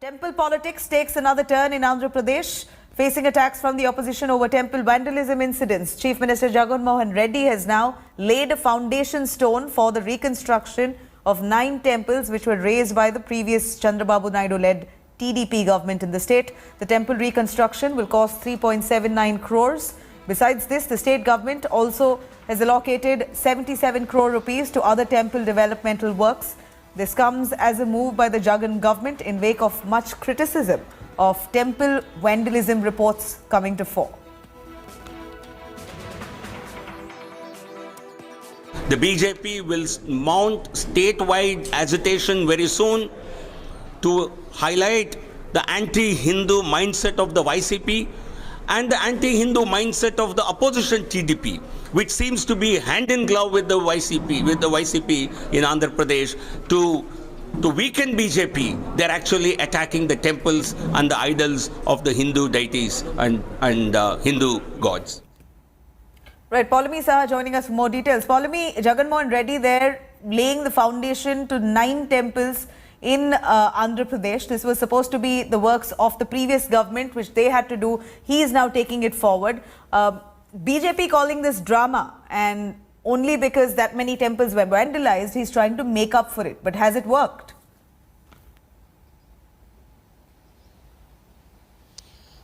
Temple politics takes another turn in Andhra Pradesh. Facing attacks from the opposition over temple vandalism incidents, Chief Minister Jagan Mohan Reddy has now laid a foundation stone for the reconstruction of 9 temples which were razed by the previous Chandrababu Naidu-led TDP government in the state. The temple reconstruction will cost 3.79 crores. Besides this, the state government also has allocated 77 crore rupees to other temple developmental works. This comes as a move by the Jagan government in wake of much criticism of temple vandalism reports coming to fore. The BJP will mount statewide agitation very soon to highlight the anti-Hindu mindset of the YCP and the anti-Hindu mindset of the opposition TDP, which seems to be hand in glove with the YCP in Andhra Pradesh to weaken BJP. They're actually attacking the temples and the idols of the Hindu deities and Hindu gods. Right, Paulami Saha joining us for more details. Paulami, Jagan Mohan Reddy there laying the foundation to 9 temples in Andhra Pradesh. This was supposed to be the works of the previous government, which they had to do. He is now taking it forward. BJP calling this drama, and only because that many temples were vandalized, he's trying to make up for it. But has it worked?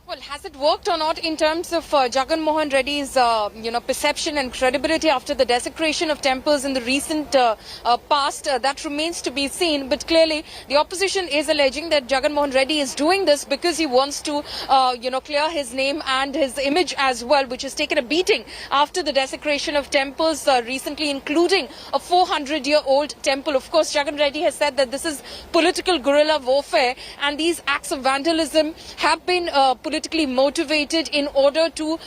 Well, has it worked or not in terms of Jagan Mohan Reddy's, perception and credibility after the desecration of temples in the recent past? That remains to be seen. But clearly, the opposition is alleging that Jagan Mohan Reddy is doing this because he wants to, clear his name and his image as well, which has taken a beating after the desecration of temples recently, including a 400-year-old temple. Of course, Jagan Reddy has said that this is political guerrilla warfare, and these acts of vandalism have been politically motivated in order to,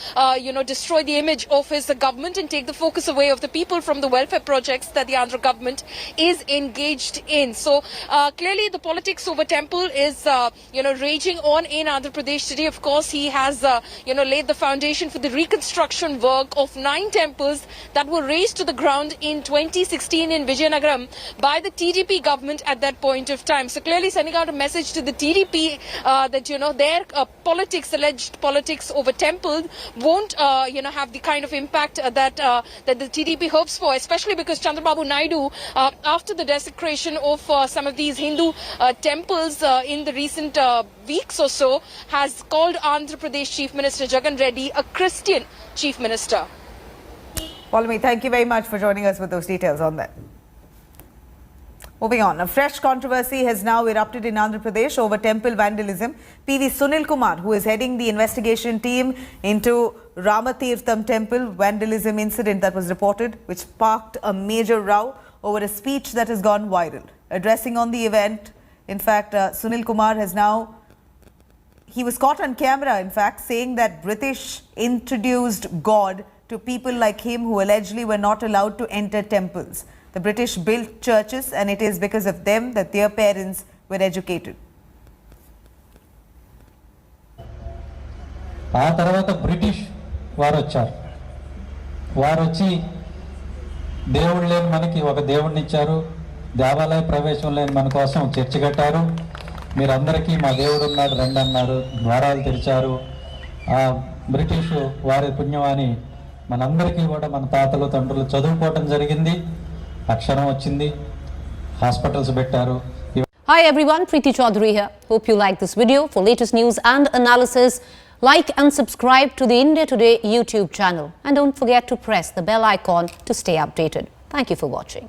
destroy the image of his government and take the focus away of the people from the welfare projects that the Andhra government is engaged in. So clearly the politics over temple is, raging on in Andhra Pradesh today. Of course, he has, laid the foundation for the reconstruction work of 9 temples that were razed to the ground in 2016 in Vizianagaram by the TDP government at that point of time. So clearly sending out a message to the TDP that, their alleged politics over temples won't, have the kind of impact that the TDP hopes for, especially because Chandrababu Naidu, after the desecration of some of these Hindu temples in the recent weeks or so, has called Andhra Pradesh Chief Minister Jagan Reddy a Christian Chief Minister. Paulami, thank you very much for joining us with those details on that. Moving on, a fresh controversy has now erupted in Andhra Pradesh over temple vandalism. PV Sunil Kumar, who is heading the investigation team into Ramatirtham temple vandalism incident that was reported, which sparked a major row over a speech that has gone viral. Addressing on the event, in fact, Sunil Kumar he was caught on camera, in fact, saying that British introduced God to people like him who allegedly were not allowed to enter temples. The British built churches, and it is because of them that their parents were educated. ఆ తర్వాత British వారు వచ్చారు. వారు వచ్చి దేవుడు లేని మనకి ఒక దేవుడిని ఇచ్చారు. దేవాలయ ప్రవేశం లేని మన కోసం చర్చి కట్టారు. మీరందరికీ మా దేవుడు ఉన్నాడు రండి అన్నారు. ద్వారాలు తెరిచారు. ఆ బ్రిటిష్ వారి పుణ్యమాని మనందరికీ కూడా మన తాతలు తండ్రులు చదువుకోవడం జరిగింది. అక్షరం వచ్చింది. హాస్పిటల్స్ పెట్టారు. Hi everyone, Preeti Chaudhary here. Hope you like this video. For latest news and analysis, like and subscribe to the India Today YouTube channel. And don't forget to press the bell icon to stay updated. Thank you for watching.